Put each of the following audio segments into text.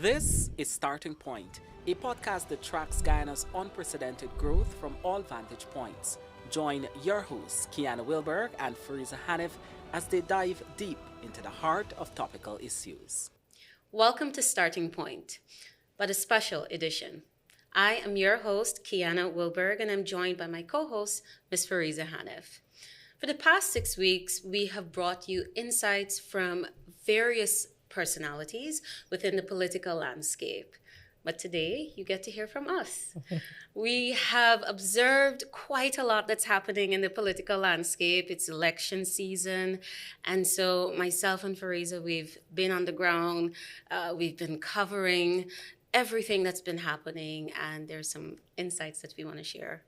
This is Starting Point, a podcast that tracks Guyana's unprecedented growth from all vantage points. Join your hosts, Kiana Wilburg and Fareeza Haniff, as they dive deep into the heart of topical issues. Welcome to Starting Point, but a special edition. I am your host, Kiana Wilburg, and I'm joined by my co-host, Ms. Fareeza Haniff. For the past 6 weeks, we have brought you insights from various personalities within the political landscape. But today, you get to hear from us. We have observed quite a lot that's happening in the political landscape. It's election season. And so myself and Fareeza, we've been on the ground. We've been covering everything that's been happening. And there's some insights that we want to share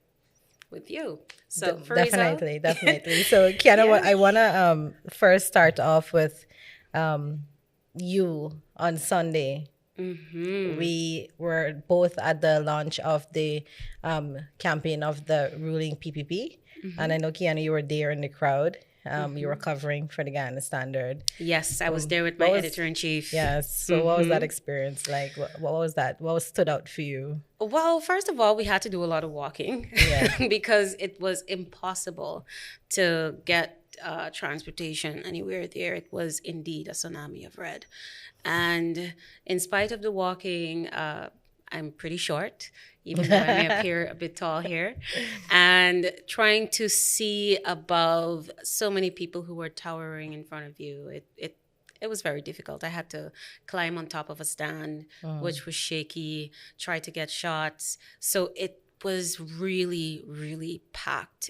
with you. So, Fareeza. Definitely. So, Kiana, Yeah. I want to first start off with you on Sunday. We were both at the launch of the campaign of the ruling PPP. And I know, Kiana, you were there in the crowd. You were covering for the Guyana Standard. Yes, I was there with my editor-in-chief. Yes. So what was that experience like? What was that? What stood out for you? Well, first of all, we had to do a lot of walking because it was impossible to get transportation anywhere there. It was indeed a tsunami of red. And in spite of the walking, I'm pretty short, even though I may appear a bit tall here. And trying to see above so many people who were towering in front of you, it was very difficult. I had to climb on top of a stand, which was shaky, try to get shots. So it was really, really packed.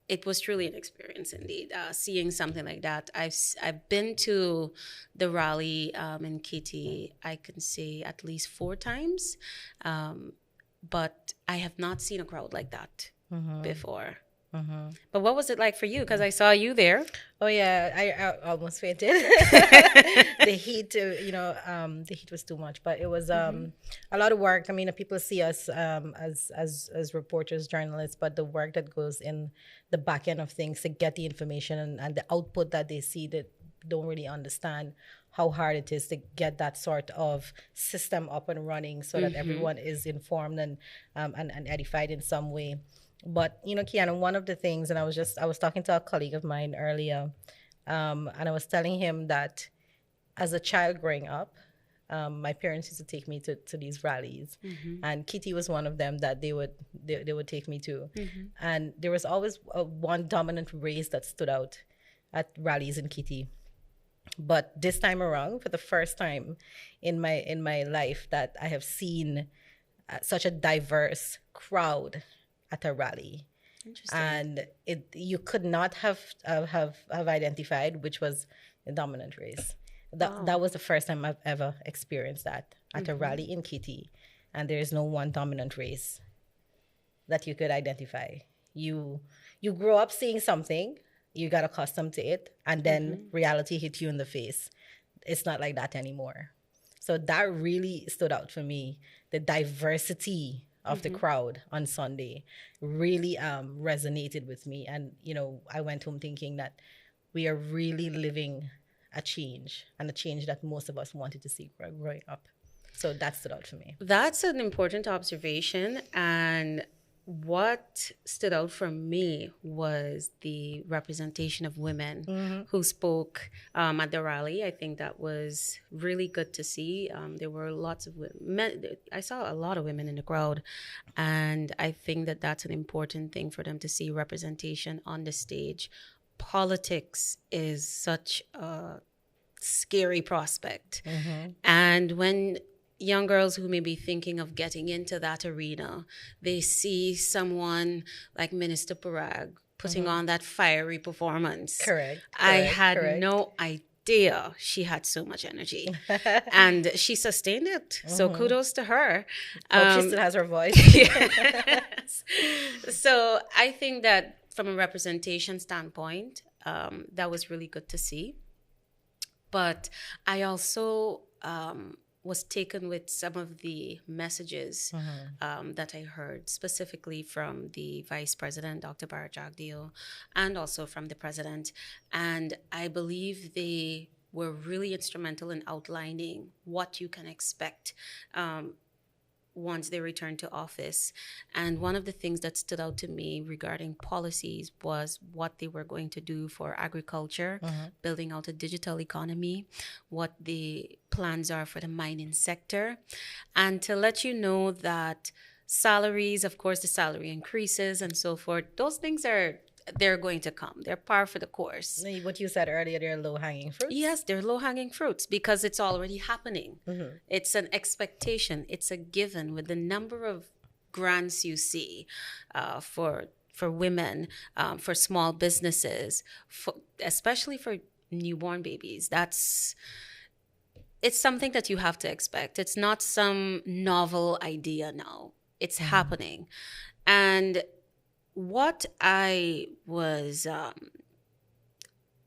It was truly an experience indeed, seeing something like that. I've been to the rally in Kitty, I can say at least 4 times, but I have not seen a crowd like that before. But what was it like for you? Because I saw you there. Oh yeah, I almost fainted. The heat, the heat was too much, but it was a lot of work. I mean, people see us as reporters, journalists, but the work that goes in the back end of things to get the information and the output that they see, that don't really understand how hard it is to get that sort of system up and running so that everyone is informed and edified in some way. But, Kiana, one of the things, and I was talking to a colleague of mine earlier, and I was telling him that as a child growing up, my parents used to take me to these rallies, and Kitty was one of them that they would take me to. And there was always one dominant race that stood out at rallies in Kitty. But this time around, for the first time in my life, that I have seen such a diverse crowd at a rally, and you could not have identified which was the dominant race. That was the first time I've ever experienced that at a rally in Kitty, and there is no one dominant race that you could identify. You grow up seeing something, you got accustomed to it, and then reality hit you in the face. It's not like that anymore. So that really stood out for me. The diversity of the crowd on Sunday really resonated with me. And, I went home thinking that we are really living a change, and a change that most of us wanted to see growing up. So that stood out for me. That's an important observation. And what stood out for me was the representation of women who spoke at the rally. I think that was really good to see. There were lots of women. I saw a lot of women in the crowd, and I think that that's an important thing for them to see, representation on the stage. Politics is such a scary prospect. And when young girls who may be thinking of getting into that arena, they see someone like Minister Parag putting on that fiery performance. Correct. I had no idea she had so much energy. And she sustained it. So kudos to her. Hope she still has her voice. Yes. So I think that from a representation standpoint, that was really good to see. But I also was taken with some of the messages that I heard, specifically from the Vice President, Dr. Bharat Jagdeo, and also from the President. And I believe they were really instrumental in outlining what you can expect once they return to office. And one of the things that stood out to me regarding policies was what they were going to do for agriculture, building out a digital economy, what the plans are for the mining sector. And to let you know that salaries, of course, the salary increases and so forth, those things they're going to come. They're par for the course. What you said earlier, they're low-hanging fruits. Yes, they're low-hanging fruits because it's already happening. It's an expectation. It's a given with the number of grants you see for women, for small businesses, especially for newborn babies. It's something that you have to expect. It's not some novel idea now. It's happening. And what I was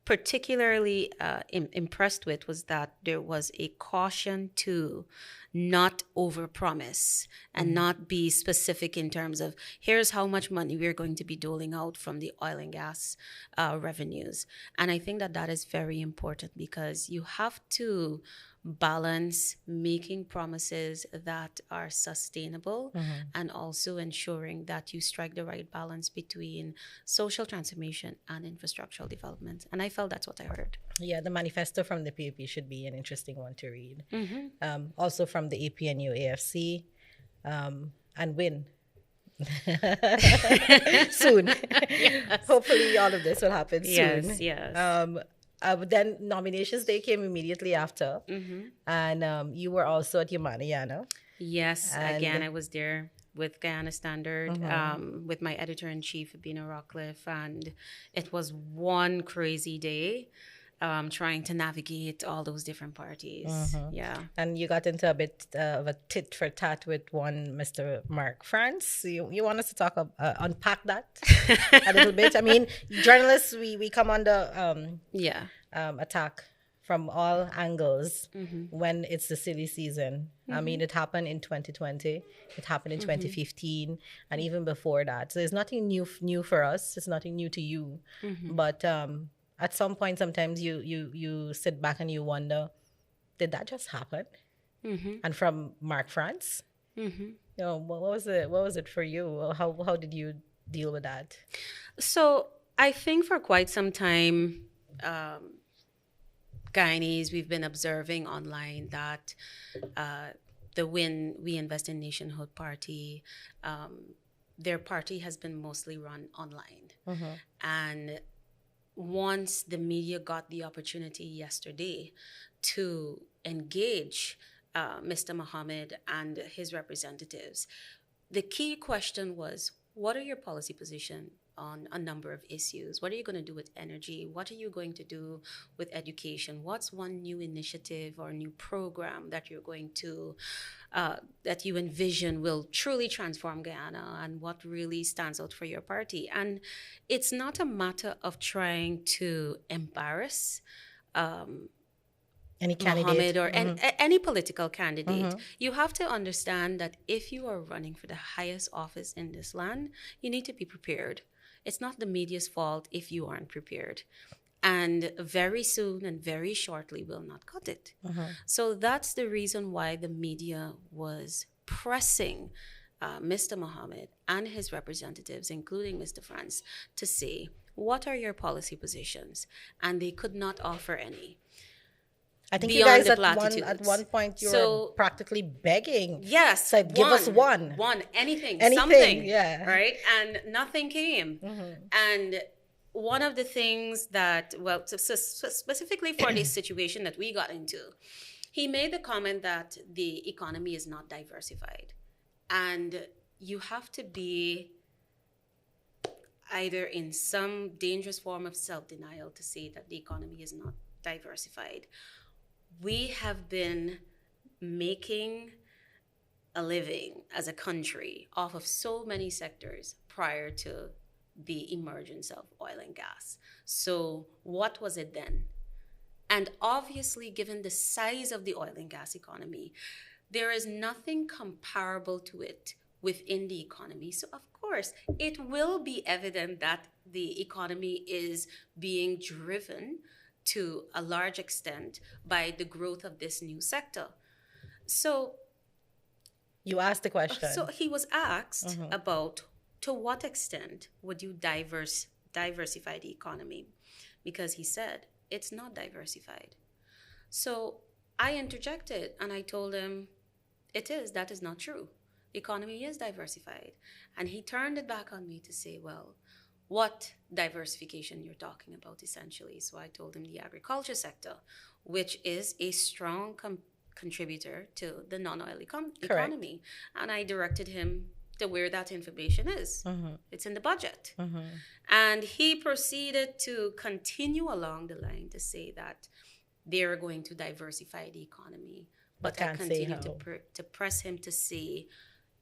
particularly impressed with was that there was a caution to not overpromise and not be specific in terms of here's how much money we're going to be doling out from the oil and gas revenues. And I think that is very important because you have to balance making promises that are sustainable and also ensuring that you strike the right balance between social transformation and infrastructural development. And I felt that's what I heard. Yeah, the manifesto from the PAP should be an interesting one to read. Also from the APNU AFC and WIN. Soon. Yes. Hopefully all of this will happen soon. Yes. Then nominations day came immediately after, and you were also at Kiana. Yes, and again, I was there with Guyana Standard, with my editor-in-chief, Bina Rockcliffe, and it was one crazy day trying to navigate all those different parties. Yeah. And you got into a bit of a tit for tat with one Mr. Mark France. You want us to talk unpack that a little bit? I mean, journalists, we come under attack from all angles when it's the silly season. I mean, it happened in 2020, it happened in 2015, and even before that. So there's nothing new for us. It's nothing new to you. But at some point, sometimes you sit back and you wonder, did that just happen? And from Mark France, you know, what was it for you? How did you deal with that? So I think for quite some time, Guyanese, we've been observing online that the Win We Invest in Nationhood party, their party has been mostly run online. And once the media got the opportunity yesterday to engage Mr. Mohammed and his representatives, the key question was, what are your policy positions on a number of issues? What are you going to do with energy? What are you going to do with education? What's one new initiative or new program that you're going to, that you envision will truly transform Guyana, and what really stands out for your party? And it's not a matter of trying to embarrass any candidate Mohammed or any political candidate. You have to understand that if you are running for the highest office in this land, you need to be prepared. It's not the media's fault if you aren't prepared. And very soon and very shortly will not cut it. So that's the reason why the media was pressing Mr. Mohammed and his representatives, including Mr. France, to say, what are your policy positions? And they could not offer any. I think you guys at one point you were practically begging. Yes. So give us one. Anything, something. Yeah. Right? And nothing came. And one of the things that, well, specifically for this situation that we got into, he made the comment that the economy is not diversified. And you have to be either in some dangerous form of self-denial to say that the economy is not diversified. We have been making a living as a country off of so many sectors prior to the emergence of oil and gas. So what was it then? And obviously, given the size of the oil and gas economy, there is nothing comparable to it within the economy. So of course, it will be evident that the economy is being driven to a large extent by the growth of this new sector. So, You asked the question. so he was asked about to what extent would you diversify the economy, because he said it's not diversified. So I interjected and I told him that is not true. The economy is diversified. And he turned it back on me to say, well, what diversification you're talking about essentially. So I told him the agriculture sector, which is a strong contributor to the non-oil economy. And I directed him to where that information is. It's in the budget. And he proceeded to continue along the line to say that they're going to diversify the economy. But I continued to press him to say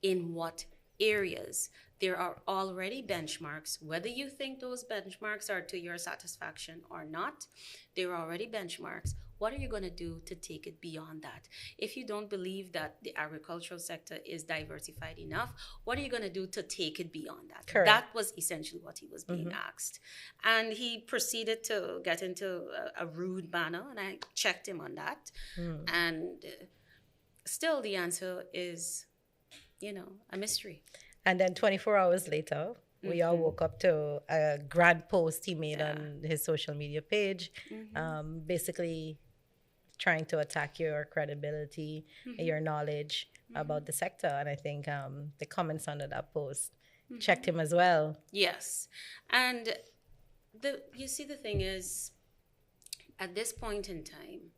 in what areas. There are already benchmarks, whether you think those benchmarks are to your satisfaction or not, there are already benchmarks. What are you going to do to take it beyond that? If you don't believe that the agricultural sector is diversified enough, what are you going to do to take it beyond that? Correct. That was essentially what he was being asked. And he proceeded to get into a rude manner, and I checked him on that. And still the answer is, a mystery. And then 24 hours later, we all woke up to a grand post he made on his social media page, basically trying to attack your credibility, your knowledge about the sector. And I think the comments under that post checked him as well. Yes. And you see, the thing is, at this point in time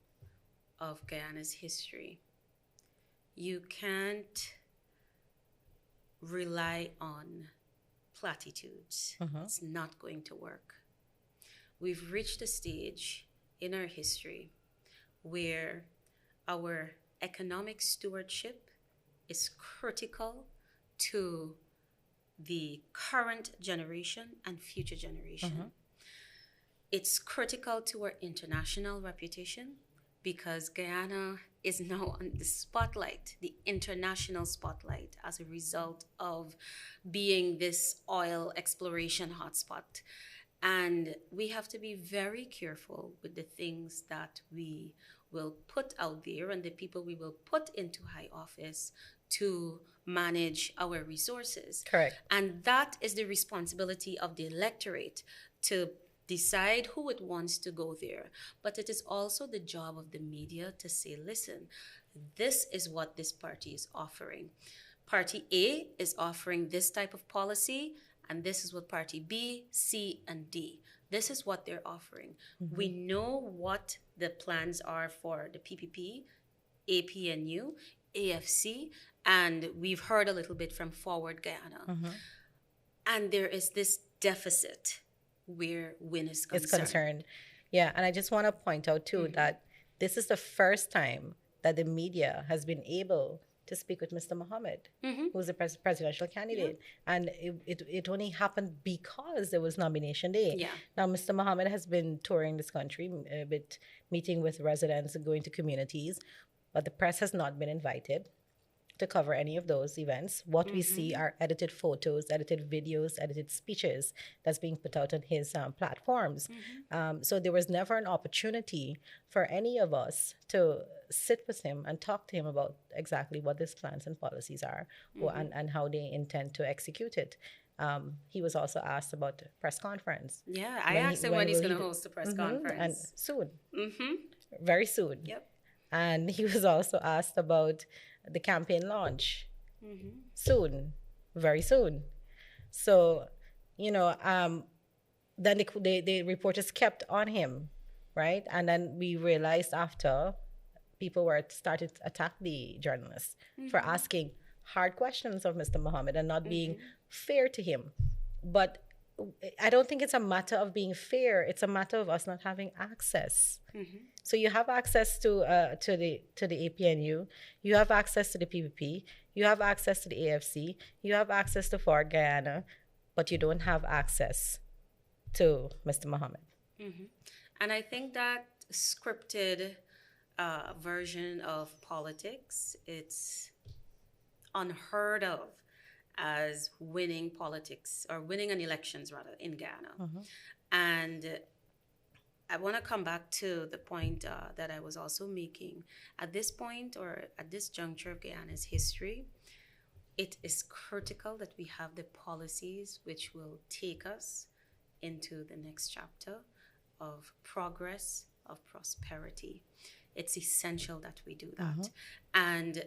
of Guyana's history, you can't rely on platitudes. It's not going to work. We've reached a stage in our history where our economic stewardship is critical to the current generation and future generation. It's critical to our international reputation, because Guyana is now on the spotlight, the international spotlight, as a result of being this oil exploration hotspot. And we have to be very careful with the things that we will put out there and the people we will put into high office to manage our resources. Correct. And that is the responsibility of the electorate, to decide who it wants to go there. But it is also the job of the media to say, listen, this is what this party is offering. Party A is offering this type of policy, and this is what party B, C, and D. This is what they're offering. We know what the plans are for the PPP, APNU, AFC, and we've heard a little bit from Forward Guyana. And there is this deficit where WIN is concerned. Yeah, and I just want to point out too that this is the first time that the media has been able to speak with Mr. Mohammed, who's the presidential candidate. And it only happened because it was nomination day. Now, Mr. Mohammed has been touring this country, meeting with residents and going to communities, but the press has not been invited to cover any of those events. What we see are edited photos, edited videos, edited speeches that's being put out on his platforms. So there was never an opportunity for any of us to sit with him and talk to him about exactly what his plans and policies are, and how they intend to execute it. He was also asked about the press conference. Yeah, I asked him when he's going to host a press conference. And soon. Very soon. Yep. And he was also asked about the campaign launch. Soon. Very soon. So, then the reporters kept on him, right? And then we realized after, people were started to attack the journalists for asking hard questions of Mr. Mohammed and not being fair to him. But I don't think it's a matter of being fair. It's a matter of us not having access. So you have access to the APNU, you have access to the PPP, you have access to the AFC, you have access to Forward Guyana, but you don't have access to Mr. Mohammed. And I think that scripted version of politics, it's unheard of as winning politics, or winning an elections rather, in Ghana. And I want to come back to the point that I was also making. At this point, or at this juncture of Guyana's history, it is critical that we have the policies which will take us into the next chapter of progress, of prosperity. It's essential that we do that. And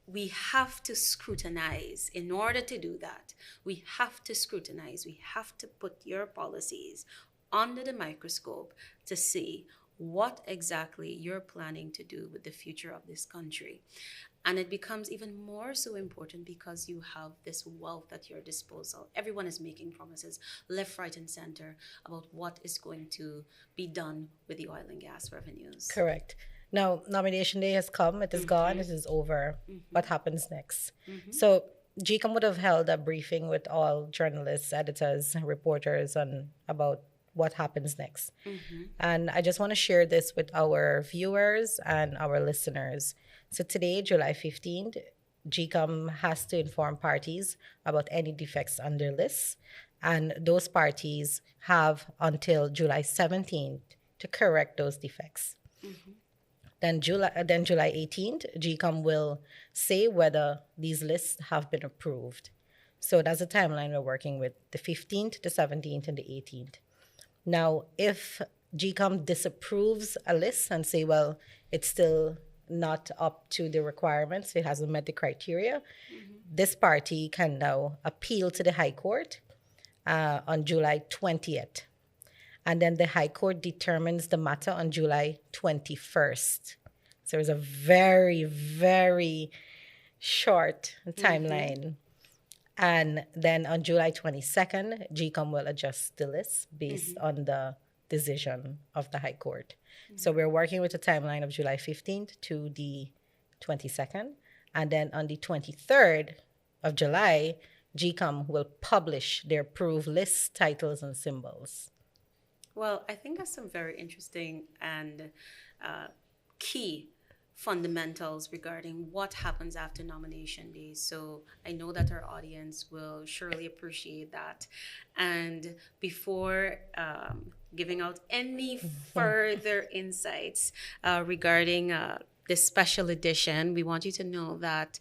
we have to scrutinize. In order to do that, we have to scrutinize. We have to put your policies under the microscope to see what exactly you're planning to do with the future of this country. And it becomes even more so important because you have this wealth at your disposal. Everyone is making promises left, right, and center about what is going to be done with the oil and gas revenues. Correct. Now, nomination day has come. It is gone. It is over. What happens next? So, GCOM would have held a briefing with all journalists, editors, reporters on about what happens next. And I just want to share this with our viewers and our listeners. So today, July 15th, GCOM has to inform parties about any defects on their lists. And those parties have until July 17th to correct those defects. Then July 18th, GCOM will say whether these lists have been approved. So that's the timeline we're working with, the 15th, the 17th, and the 18th. Now, if GCOM disapproves a list and say, well, it's still not up to the requirements, it hasn't met the criteria, this party can now appeal to the High Court on July 20th. And then the High Court determines the matter on July 21st. So it's a very, very short timeline. And then on July 22nd, GCOM will adjust the list based on the decision of the High Court. So we're working with a timeline of July 15th to the 22nd. And then on the 23rd of July, GCOM will publish their approved lists, titles, and symbols. Well, I think that's some very interesting and key fundamentals regarding what happens after nomination day. So I know that our audience will surely appreciate that. And before giving out any further insights regarding this special edition, we want you to know that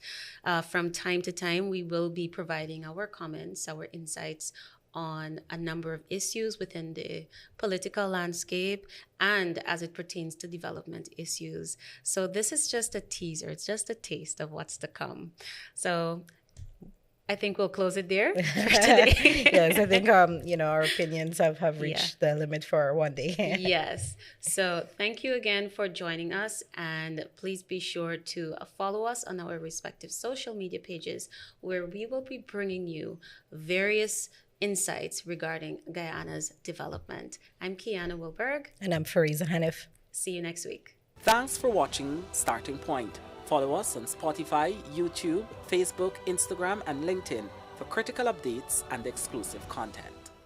from time to time, we will be providing our comments, our insights on a number of issues within the political landscape and as it pertains to development issues. So this is just a teaser. It's just a taste of what's to come. So I think we'll close it there for today. Yes, I think our opinions have reached the limit for one day. Yes. So thank you again for joining us, and please be sure to follow us on our respective social media pages, where we will be bringing you various insights regarding Guyana's development. I'm Kiana Wilburg. And I'm Fareeza Haniff. See you next week. Thanks for watching Starting Point. Follow us on Spotify, YouTube, Facebook, Instagram, and LinkedIn for critical updates and exclusive content.